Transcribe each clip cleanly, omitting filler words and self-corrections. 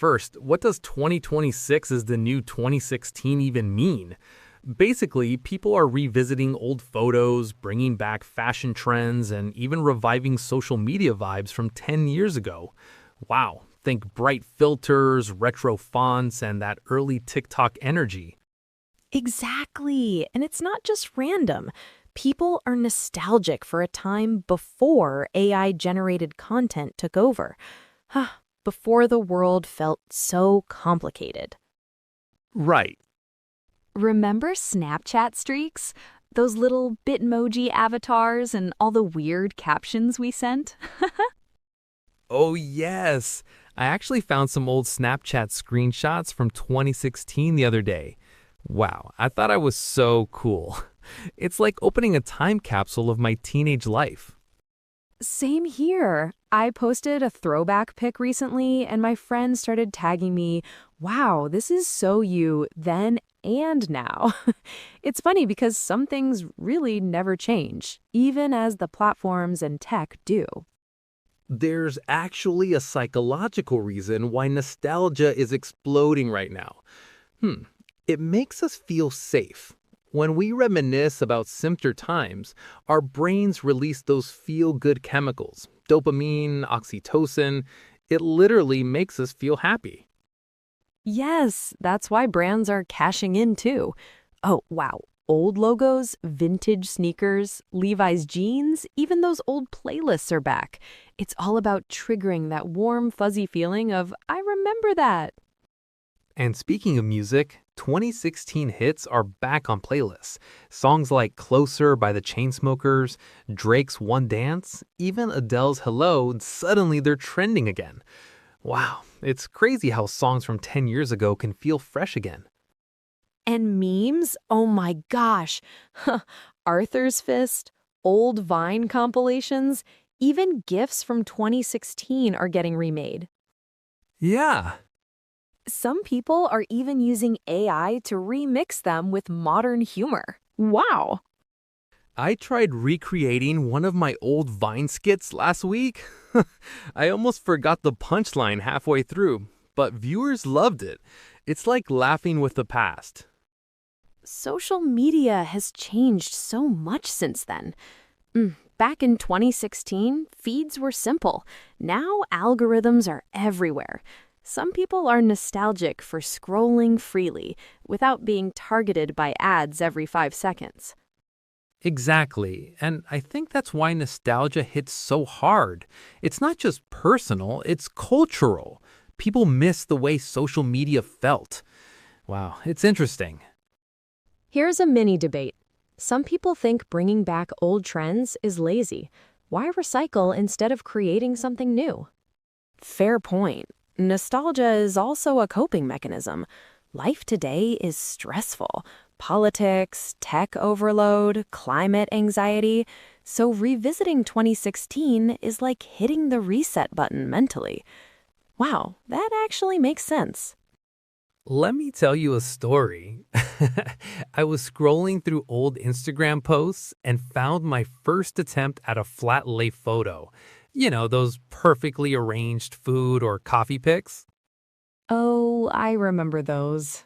First, what does 2026 is the new 2016 even mean? Basically, people are revisiting old photos, bringing back fashion trends, and even reviving social media vibes from 10 years ago. Wow, think bright filters, retro fonts, and that early TikTok energy. Exactly. And it's not just random. People are nostalgic for a time before AI generated content took over. Before the world felt so complicated. Right. Remember Snapchat streaks? Those little Bitmoji avatars and all the weird captions we sent? Oh, yes. I actually found some old Snapchat screenshots from 2016 the other day. Wow, I thought I was so cool. It's like opening a time capsule of my teenage life. Same here. I posted a throwback pic recently, and my friends started tagging me, wow, this is so you then and now. It's funny because some things really never change, even as the platforms and tech do. There's actually a psychological reason why nostalgia is exploding right now. It makes us feel safe. When we reminisce about simpler times, our brains release those feel-good chemicals, dopamine, oxytocin. It literally makes us feel happy. Yes, that's why brands are cashing in too. Oh, wow. Old logos, vintage sneakers, Levi's jeans, even those old playlists are back. It's all about triggering that warm, fuzzy feeling of, I remember that. And speaking of music, 2016 hits are back on playlists. Songs like Closer by the Chainsmokers, Drake's One Dance, even Adele's Hello, suddenly they're trending again. Wow, it's crazy how songs from 10 years ago can feel fresh again. And memes? Oh my gosh. Arthur's Fist, old Vine compilations, even GIFs from 2016 are getting remade. Yeah. Some people are even using AI to remix them with modern humor. Wow. I tried recreating one of my old Vine skits last week. I almost forgot the punchline halfway through, but viewers loved it. It's like laughing with the past. Social media has changed so much since then. Back in 2016, feeds were simple. Now algorithms are everywhere. Some people are nostalgic for scrolling freely without being targeted by ads every 5 seconds. Exactly, and I think that's why nostalgia hits so hard. It's not just personal, it's cultural. People miss the way social media felt. Wow, it's interesting. Here's a mini debate. Some people think bringing back old trends is lazy. Why recycle instead of creating something new? Fair point. Nostalgia is also a coping mechanism. Life today is stressful. Politics, tech overload, climate anxiety. So revisiting 2016 is like hitting the reset button mentally. Wow, that actually makes sense. Let me tell you a story. I was scrolling through old Instagram posts and found my first attempt at a flat lay photo. You know, those perfectly arranged food or coffee pics. Oh, I remember those.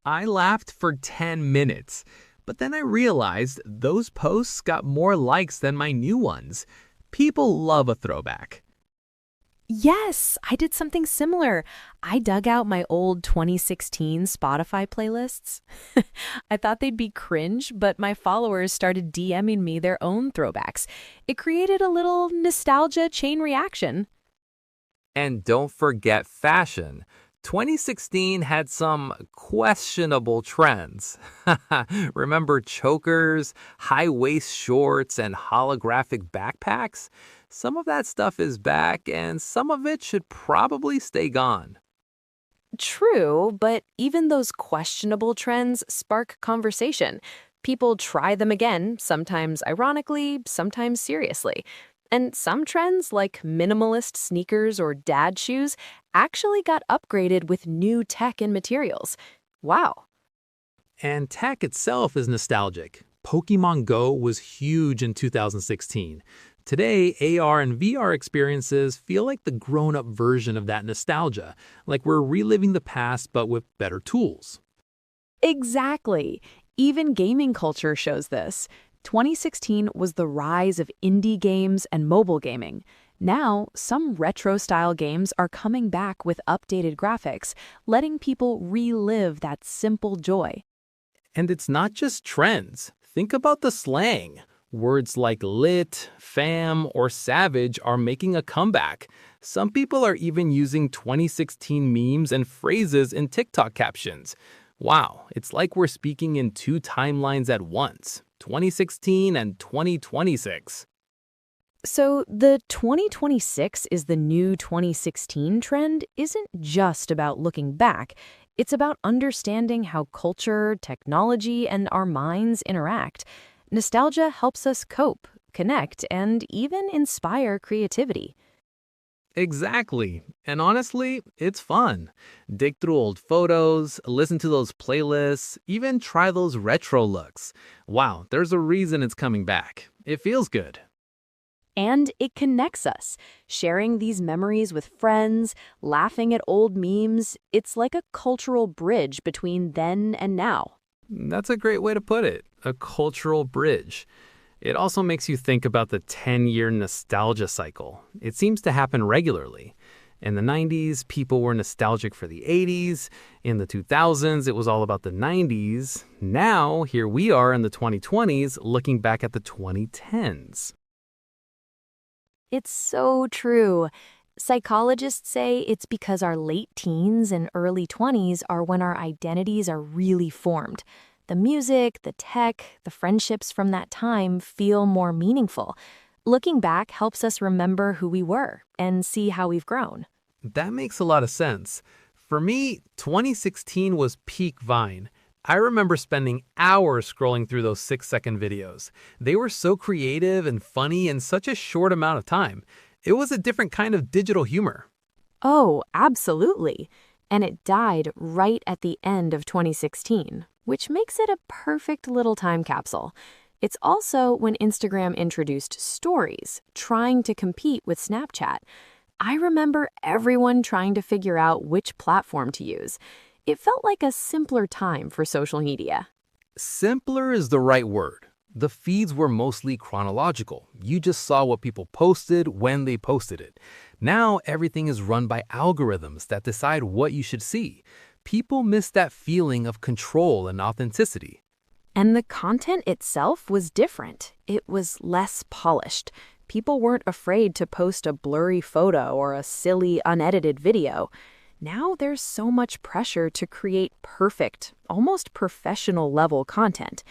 I laughed for 10 minutes, but then I realized those posts got more likes than my new ones. People love a throwback. Yes, I did something similar. I dug out my old 2016 Spotify playlists. I thought they'd be cringe, but my followers started DMing me their own throwbacks. It created a little nostalgia chain reaction. And don't forget fashion. 2016 had some questionable trends. Remember chokers, high-waist shorts, and holographic backpacks? Some of that stuff is back, and some of it should probably stay gone. True, but even those questionable trends spark conversation. People try them again, sometimes ironically, sometimes seriously. And some trends, like minimalist sneakers or dad shoes, actually got upgraded with new tech and materials. Wow. And tech itself is nostalgic. Pokemon Go was huge in 2016. Today, AR and VR experiences feel like the grown-up version of that nostalgia, like we're reliving the past but with better tools. Exactly. Even gaming culture shows this. 2016 was the rise of indie games and mobile gaming. Now, some retro-style games are coming back with updated graphics, letting people relive that simple joy. And it's not just trends. Think about the slang. Words like lit, fam, or savage are making a comeback. Some people are even using 2016 memes and phrases in TikTok captions. Wow, it's like we're speaking in two timelines at once, 2016 and 2026. So the 2026 is the new 2016 trend isn't just about looking back. It's about understanding how culture, technology, and our minds interact. Nostalgia helps us cope, connect, and even inspire creativity. Exactly. And honestly, it's fun. Dig through old photos, listen to those playlists, even try those retro looks. Wow, there's a reason it's coming back. It feels good. And it connects us. Sharing these memories with friends, laughing at old memes, it's like a cultural bridge between then and now. That's a great way to put it, a cultural bridge. It also makes you think about the 10-year nostalgia cycle. It seems to happen regularly. In the 90s, people were nostalgic for the 80s. In the 2000s, it was all about the 90s. Now, here we are in the 2020s looking back at the 2010s. It's so true. Psychologists say it's because our late teens and early 20s are when our identities are really formed. The music, the tech, the friendships from that time feel more meaningful. Looking back helps us remember who we were and see how we've grown. That makes a lot of sense. For me, 2016 was peak Vine. I remember spending hours scrolling through those 6-second videos. They were so creative and funny in such a short amount of time. It was a different kind of digital humor. Oh, absolutely. And it died right at the end of 2016, which makes it a perfect little time capsule. It's also when Instagram introduced stories, trying to compete with Snapchat. I remember everyone trying to figure out which platform to use. It felt like a simpler time for social media. Simpler is the right word. The feeds were mostly chronological. You just saw what people posted when they posted it. Now everything is run by algorithms that decide what you should see. People miss that feeling of control and authenticity. And the content itself was different. It was less polished. People weren't afraid to post a blurry photo or a silly, unedited video. Now there's so much pressure to create perfect, almost professional level content.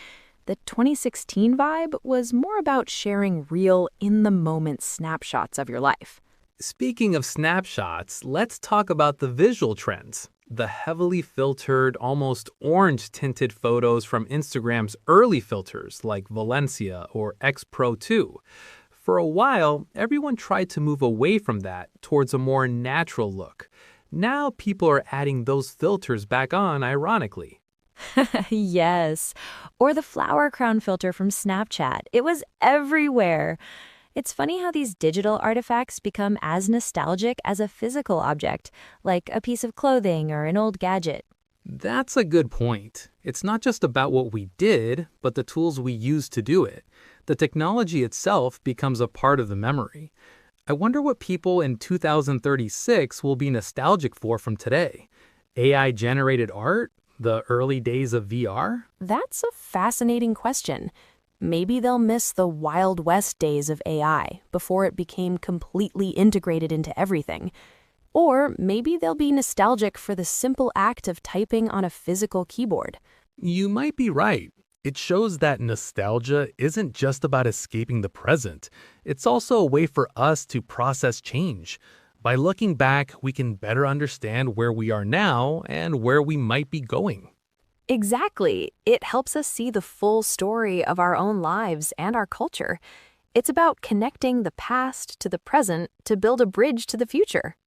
The 2016 vibe was more about sharing real, in-the-moment snapshots of your life. Speaking of snapshots, let's talk about the visual trends. The heavily filtered, almost orange-tinted photos from Instagram's early filters like Valencia or X Pro 2. For a while, everyone tried to move away from that towards a more natural look. Now people are adding those filters back on, ironically. Yes. Or the flower crown filter from Snapchat. It was everywhere. It's funny how these digital artifacts become as nostalgic as a physical object, like a piece of clothing or an old gadget. That's a good point. It's not just about what we did, but the tools we used to do it. The technology itself becomes a part of the memory. I wonder what people in 2036 will be nostalgic for from today. AI-generated art? The early days of VR? That's a fascinating question. Maybe they'll miss the Wild West days of AI before it became completely integrated into everything. Or maybe they'll be nostalgic for the simple act of typing on a physical keyboard. You might be right. It shows that nostalgia isn't just about escaping the present. It's also a way for us to process change. By looking back, we can better understand where we are now and where we might be going. Exactly. It helps us see the full story of our own lives and our culture. It's about connecting the past to the present to build a bridge to the future.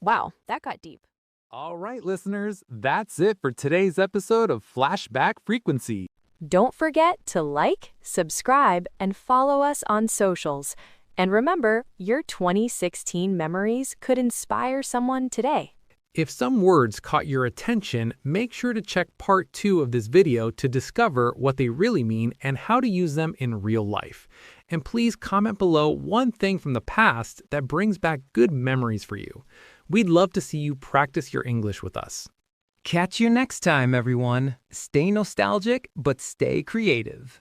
Wow, that got deep. All right, listeners, that's it for today's episode of Flashback Frequency. Don't forget to like, subscribe, and follow us on socials. And remember, your 2016 memories could inspire someone today. If some words caught your attention, make sure to check part 2 of this video to discover what they really mean and how to use them in real life. And please comment below one thing from the past that brings back good memories for you. We'd love to see you practice your English with us. Catch you next time, everyone. Stay nostalgic, but stay creative.